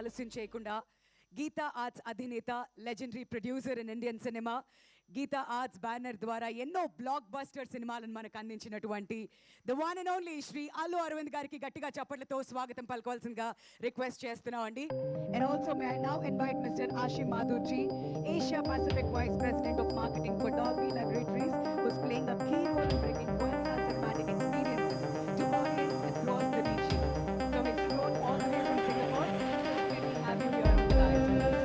ఆలస్యం చేయకుండా గీతా ఆర్ట్స్ అధినేత, legendary producer in Indian cinema, Geetha Arts banner ద్వారా ఎన్నో బ్లాక్ బస్టర్ సినిమాలను మనకు అందించినటువంటి the one and only Shri Allu Aravind గారికి గట్టిగా చప్పట్లతో స్వాగతం పలుకోవాల్సిందిగా రిక్వెస్ట్ చేస్తున్నామండి. And also may I now invite Mr. Ashim Madhurji, Asia Pacific Vice President of Marketing for Dolby Laboratories, who's playing a key role in bringing world-class cinematic experiences to audience across the region. So he's flown all the way from Singapore. Can we have you here on the dais with us?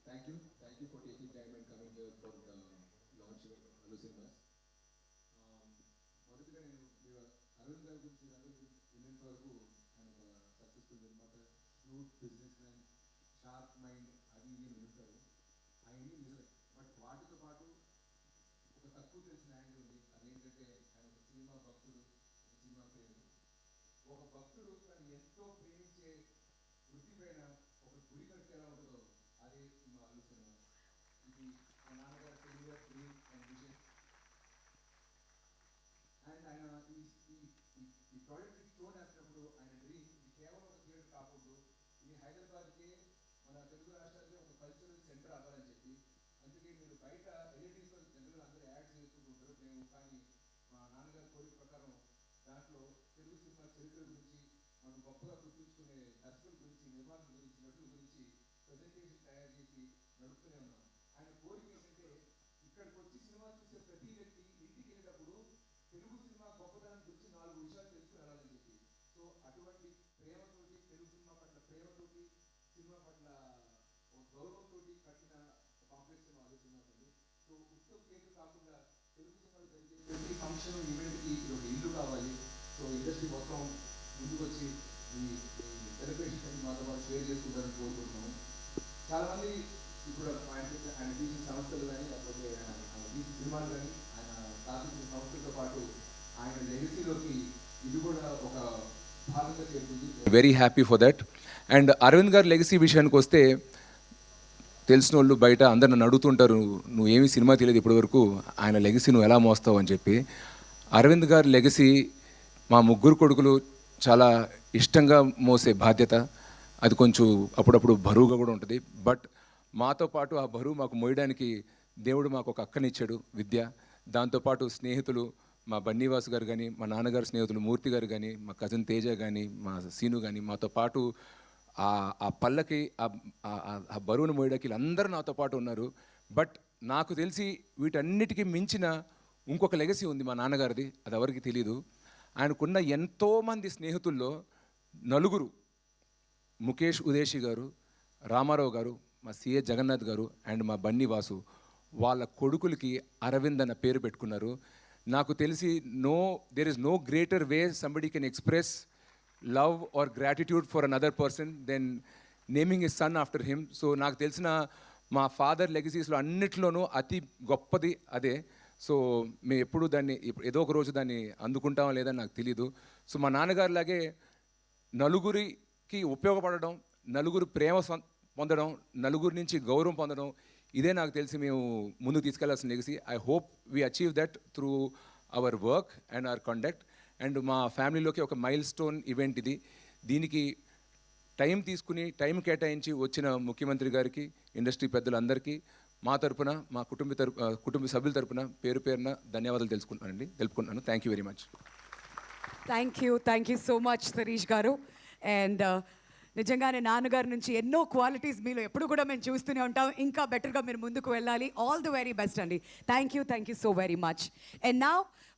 Thank you for taking time and coming here for the launch of Allu Cinemas. మొదటిగా నేను అరవింద్ గారి గురించి వినేంత వరకు ఆయన ఒక successful నిర్మాత, smooth business man, sharp mind, అది ఇది నిలుస్తారు. ఆయన్ని నిజమే. బట్ వాటితో పాటు ఒక తక్కువ తెలిసిన యాంగిల్ ఉంది. అదేంటంటే ఆయన ఒక సినిమా భక్తుడు, ఒక సినిమా ప్రేమి. ఒక భక్తుడు తను ఎంతో ప్రేమించే వృత్తి పైన ఒక గురి కడితే ఎలా ఉంటుందో అదే మా అల్లు సినిమా. ఇది మా నాన్నగారు తెలుగులో డ్రీమ్ అండ్ విజన్. అండ్ ఆయన ఈ ప్రాజెక్ట్ స్టోన్ వేసినప్పుడు ఆయన డ్రీమ్ ఇది కేవలం ఒక థియేటర్ కాకూడదు, ఇది హైదరాబాద్కే మన తెలుగు రాష్ట్రాలకే ఒక కల్చరల్ సెంటర్ అవ్వాలని చెప్పి. అందుకే మీరు బయట ఎల్ఈడీస్లో జనరల్ అందరూ యాడ్ చేసుకుంటూ ఉంటారు. మేము కానీ మా నాన్నగారి కోరిక ప్రకారం దాంట్లో తెలుగు సినిమా చరిత్ర గురించి, మనం గొప్పగా గుర్తుంచుకునే దర్శకుల గురించి, నిర్మాణం గురించి, నటుల గురించి ప్రజెంటేషన్ తయారు చేసి నడుపుతూనే ఉన్నాం. ఆయన కోరిక ఏంటంటే ఇక్కడికి వచ్చి సినిమా చూసే ప్రతి వ్యక్తి ఇంటికి వెళ్ళేటప్పుడు తెలుగు సినిమా గొప్పతనం గురించి 4 విషయాలు తెలుసుకుని వెళ్ళాలని చెప్పి. సో అటువంటి ప్రేమతోటి, తెలుగు సినిమా పట్ల ప్రేమతోటి, సినిమా పట్ల ఒక గౌరవంతో కట్టిన కాంప్లెక్స్ సినిమా అల్లు సినిమా ఉంది. సో ఉత్సవ కేసు కాకుండా తెలుగు సినిమాలో జరిగే ప్రతి ఫంక్షన్ ఈవెంట్కి ఇది ఒక ఇల్లు కావాలి. సో ఇండస్ట్రీ మొత్తం ముందుకు వచ్చి ఈ సెలబ్రేషన్ మాతో పాటు షేర్ చేసుకుంటారని కోరుకుంటున్నాము. చాలామంది ఇప్పుడు ఆయన తీసిన సంస్థలు కానీ, లేకపోతే ఆయన తీసిన సినిమాలు కానీ, ఆయన స్థాపించిన సంస్థలతో పాటు ఆయన లెగసీలోకి ఇది కూడా ఒక భాగంగా చేరుతుంది. Very happy for that. And Aravind గారి లెగసీ విషయానికి వస్తే తెలిసిన వాళ్ళు బయట అందరు నన్ను అడుగుతుంటారు, నువ్వు ఏమీ సినిమా తెలియదు ఇప్పటివరకు, ఆయన లెగసీ నువ్వు ఎలా మోస్తావు అని చెప్పి. అరవింద్ గారి లెగసీ మా ముగ్గురు కొడుకులు చాలా ఇష్టంగా మోసే బాధ్యత. అది కొంచెం అప్పుడప్పుడు బరువుగా కూడా ఉంటుంది. బట్ మాతో పాటు ఆ బరువు మాకు మోయడానికి దేవుడు మాకు ఒక అక్కనిచ్చాడు, విద్య. దాంతోపాటు స్నేహితులు, మా బన్నీవాసు గారు కానీ, మా నాన్నగారు స్నేహితులు మూర్తి గారు కానీ, మా కజిన్ తేజ కానీ, మా సీను కానీ, మాతో పాటు ఆ పల్లకి ఆ బరువును మోయడానికి వీళ్ళందరూ నాతో పాటు ఉన్నారు. బట్ నాకు తెలిసి వీటన్నిటికీ మించిన ఇంకొక లెగసీ ఉంది మా నాన్నగారిది, అది ఎవరికి తెలీదు. ఆయనకున్న ఎంతోమంది స్నేహితుల్లో నలుగురు, ముఖేష్ ఉదేశి గారు, రామారావు గారు, మా సిఏ జగన్నాథ్ గారు అండ్ మా బన్నీవాసు, వాళ్ళ కొడుకులకి అరవింద్ అన్న పేరు పెట్టుకున్నారు. నాకు తెలిసి there is no greater way somebody can express love or gratitude for another person then naming his son after him. So నాకు తెలిసిన మా ఫాదర్ లెగసీస్లో అన్నిట్లోనూ అతి గొప్పది అదే. సో మేము ఎప్పుడు దాన్ని ఏదో ఒక రోజు దాన్ని అందుకుంటామో లేదని నాకు తెలీదు. సో మా నాన్నగారిలాగే నలుగురికి ఉపయోగపడడం, నలుగురు ప్రేమ పొందడం, నలుగురి నుంచి గౌరవం పొందడం, ఇదే నాకు తెలిసి మేము ముందుకు తీసుకెళ్లాల్సిన legacy. I hope we achieve that through our work and our conduct. And మా ఫ్యామిలీలోకి ఒక మైల్ స్టోన్ ఈవెంట్ ఇది. దీనికి టైం తీసుకుని టైం కేటాయించి వచ్చిన ముఖ్యమంత్రి గారికి, ఇండస్ట్రీ పెద్దలందరికీ మా తరపున, మా కుటుంబ సభ్యుల తరపున పేరు పేరున ధన్యవాదాలు తెలుపుకుంటున్నాను. Thank you very much. Thank you so much Sharish garu. And నిజంగానే నాన్నగారి నుంచి ఎన్నో క్వాలిటీస్ మీలో ఎప్పుడు కూడా మేము చూస్తూనే ఉంటాం. ఇంకా బెటర్గా మీరు ముందుకు వెళ్ళాలి. ఆల్ ది వెరీ బెస్ట్ అండి. Thank you so very much. And now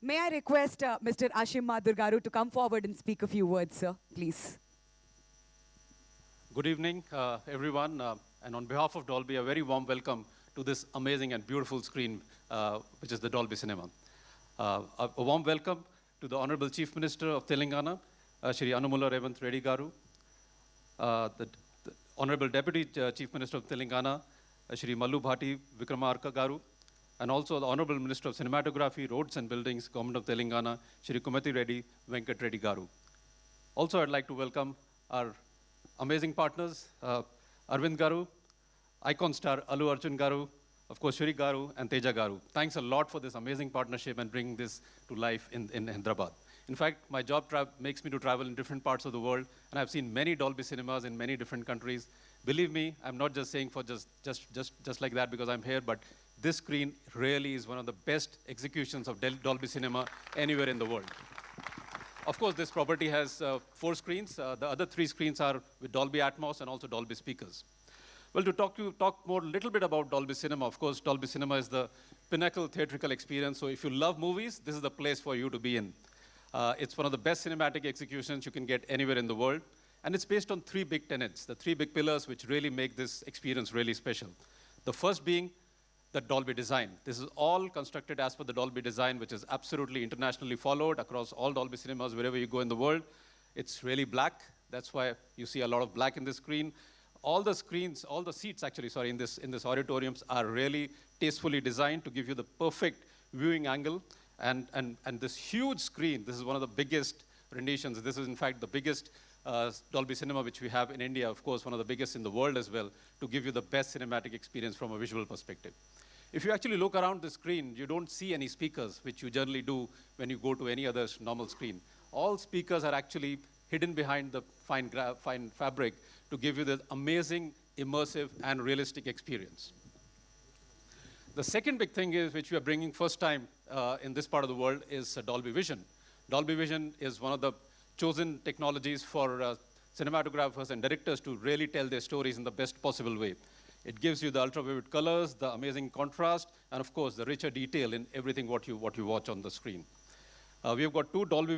may I request mister Ashim Mathur garu to come forward and speak a few words, sir, please. Good evening, everyone. And on behalf of Dolby, a very warm welcome to this amazing and beautiful screen, which is the Dolby Cinema. A warm welcome to the Honorable Chief Minister of Telangana, Shri Anumula Revanth Reddy Garu, the Honorable Deputy Chief Minister of Telangana, Shri Mallu Bhati Vikramarka Garu, and also the Honorable Minister of Cinematography, Roads and Buildings, Government of Telangana, Shri Kumati Reddy Venkat Reddy Garu. Also, I'd like to welcome our amazing partners, Arvind Garu, icon star Allu Arjun Garu, of course Shri Garu and Teja Garu. Thanks a lot for this amazing partnership and bringing this to life in Hyderabad. In fact, my job makes me to travel in different parts of the world, and I've seen many Dolby cinemas in many different countries. Believe me, I'm not just saying for just like that because I'm here, but this screen really is one of the best executions of Dolby cinema anywhere in the world. Of course, this property has 4 screens. The other 3 screens are with Dolby Atmos and also Dolby speakers. Well, to talk more a little bit about Dolby Cinema, of course, Dolby Cinema is the pinnacle theatrical experience. So if you love movies, this is the place for you to be in. It's one of the best cinematic executions you can get anywhere in the world. And it's based on 3 big tenets, the 3 big pillars which really make this experience really special. The first being the Dolby design. This is all constructed as per the Dolby design, which is absolutely internationally followed across all Dolby cinemas wherever you go in the world. It's really black. That's why you see a lot of black in this screen. All the screens, all the seats actually, sorry, in this auditoriums are really tastefully designed to give you the perfect viewing angle. And this huge screen, this is one of the biggest renditions. This is in fact the biggest Dolby cinema which we have in India, of course, one of the biggest in the world as well, to give you the best cinematic experience from a visual perspective. If you actually look around the screen, you don't see any speakers, which you generally do when you go to any other normal screen. All speakers are actually hidden behind the fine fabric to give you this amazing, immersive, and realistic experience. The second big thing is, which we are bringing first time in this part of the world, is Dolby Vision. Dolby Vision is one of the chosen technologies for cinematographers and directors to really tell their stories in the best possible way. It gives you the ultra-vivid colors, the amazing contrast, and of course, the richer detail in everything what you watch on the screen. We have got 2 Dolby Vision